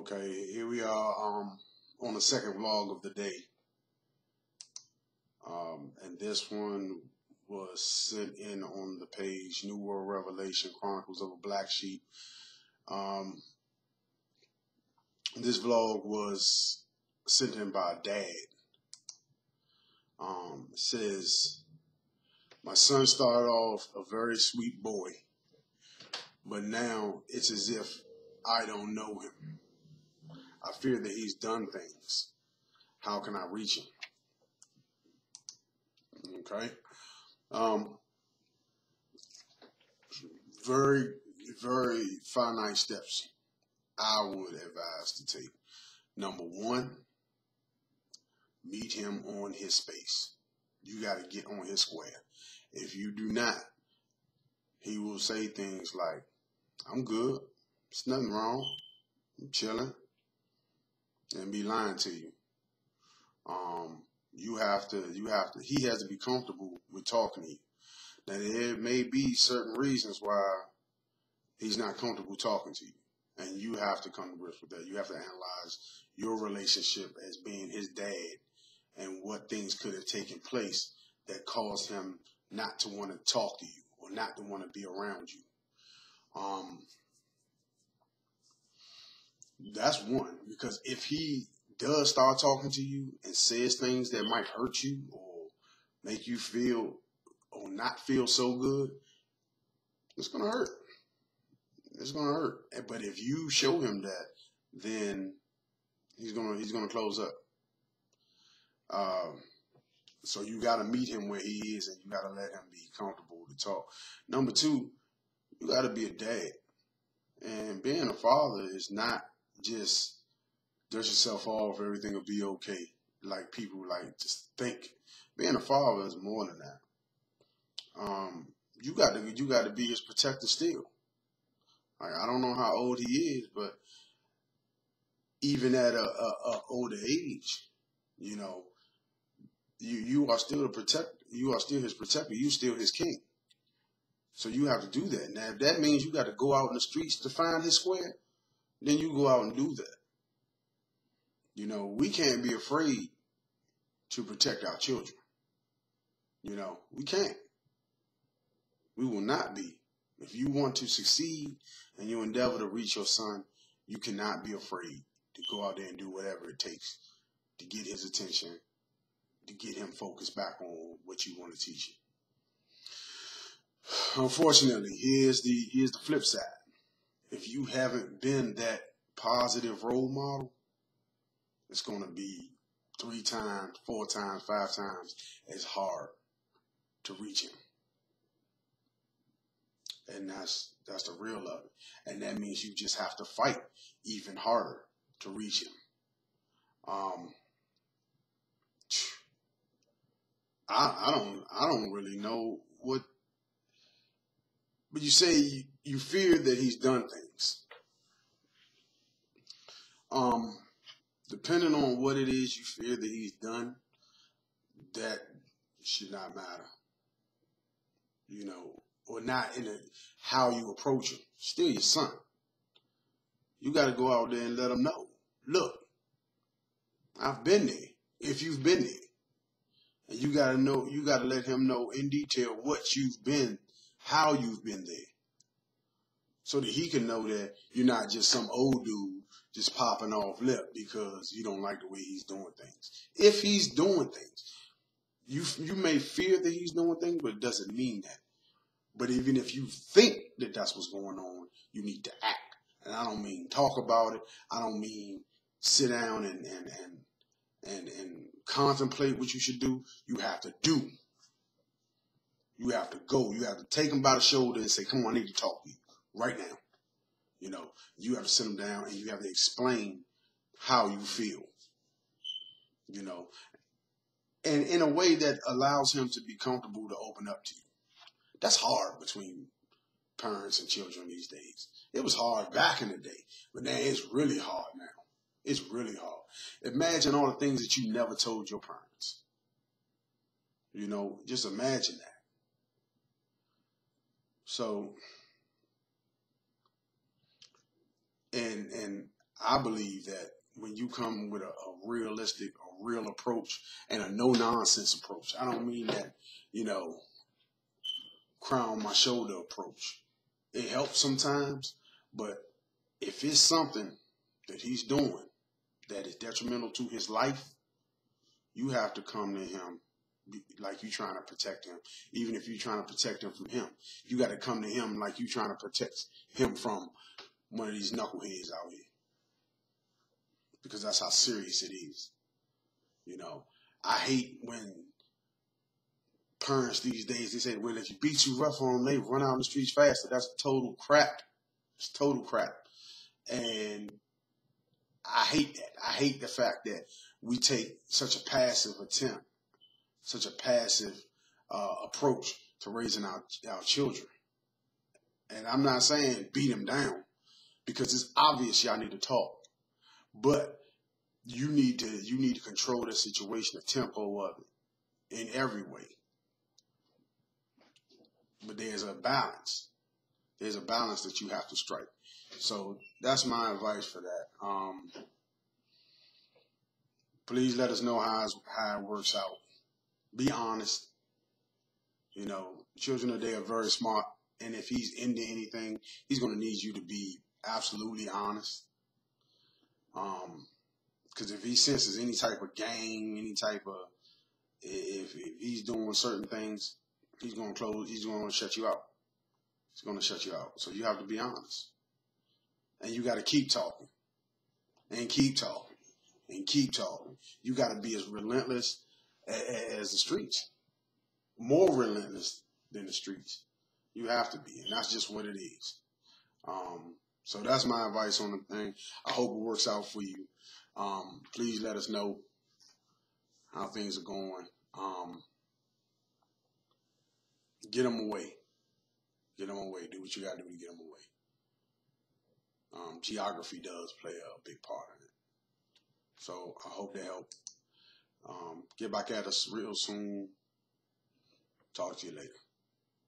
Okay, here we are on the second vlog of the day. And this one was sent in on the page New World Revelation Chronicles of a Black Sheep. This vlog was sent in by a dad. It says, my son started off a very sweet boy, but now it's as if I don't know him. I fear that he's done things. How can I reach him? Okay. Very, very finite steps I would advise to take. Number one, meet him on his space. You got to get on his square. If you do not, he will say things like, I'm good. There's nothing wrong. I'm chilling. And be lying to you. He has to be comfortable with talking to you. Now, there may be certain reasons why he's not comfortable talking to you. And you have to come to grips with that. You have to analyze your relationship as being his dad and what things could have taken place that caused him not to want to talk to you or not to want to be around you. That's one, because if he does start talking to you and says things that might hurt you or make you feel or not feel so good, it's going to hurt. It's going to hurt. But if you show him that, then he's going to close up. So you got to meet him where he is, and you got to let him be comfortable to talk. Number two, you got to be a dad. And being a father is not just dust yourself off, everything will be okay, like people like to think. Being a father is more than that. You got to be his protector still. Like, I don't know how old he is, but even at a older age, you know, you are still the protector. You are still his protector. You still his king. So you have to do that. Now, if that means you got to go out in the streets to find his square, then you go out and do that. You know, we can't be afraid to protect our children. You know, we can't. We will not be. If you want to succeed and you endeavor to reach your son, you cannot be afraid to go out there and do whatever it takes to get his attention, to get him focused back on what you want to teach him. Unfortunately, here's the flip side. If you haven't been that positive role model, it's going to be 3 times, 4 times, 5 times as hard to reach him. And that's the real of it. And that means you just have to fight even harder to reach him. I don't really know what, but you say you fear that he's done things. Depending on what it is you fear that he's done, that should not matter. You know, or not in how you approach him. Still your son. You got to go out there and let him know. Look, I've been there. If you've been there. And you got to know, you got to let him know in detail what you've been, how you've been there. So that he can know that you're not just some old dude just popping off lip because you don't like the way he's doing things. If he's doing things, you may fear that he's doing things, but it doesn't mean that. But even if you think that that's what's going on, you need to act. And I don't mean talk about it. I don't mean sit down and contemplate what you should do. You have to do. You have to go. You have to take him by the shoulder and say, come on, I need to talk to you right now. You know, you have to sit him down and you have to explain how you feel. You know, and in a way that allows him to be comfortable to open up to you. That's hard between parents and children these days. It was hard back in the day, but now it's really hard now. It's really hard. Imagine all the things that you never told your parents. You know, just imagine that. So, and I believe that when you come with a realistic, a real approach and a no-nonsense approach, I don't mean that, you know, crown my shoulder approach. It helps sometimes, but if it's something that he's doing that is detrimental to his life, you have to come to him like you're trying to protect him. Even if you're trying to protect him from him, you got to come to him like you're trying to protect him from one of these knuckleheads out here. Because that's how serious it is. You know, I hate when parents these days, they say, well, if you beat too rough on them, they run out in the streets faster. That's total crap. It's total crap. And I hate that. I hate the fact that we take such a passive attempt, such a passive approach to raising our children. And I'm not saying beat them down, because it's obvious y'all need to talk. But you need to control the situation, the tempo of it, in every way. But there's a balance. There's a balance that you have to strike. So that's my advice for that. Please let us know how it works out. Be honest. You know, children today are very smart, and if he's into anything, he's going to need you to be absolutely honest. Because if he senses any type of gang, any type of, if he's doing certain things, he's going to shut you out. He's going to shut you out. So you have to be honest. And you got to keep talking. And keep talking. And keep talking. You got to be as relentless as the streets. More relentless than the streets. You have to be. And that's just what it is. So that's my advice on the thing. I hope it works out for you. Please let us know how things are going. Get them away. Get them away. Do what you got to do to get them away. Geography does play a big part in it. So I hope that helped. Get back at us real soon. Talk to you later.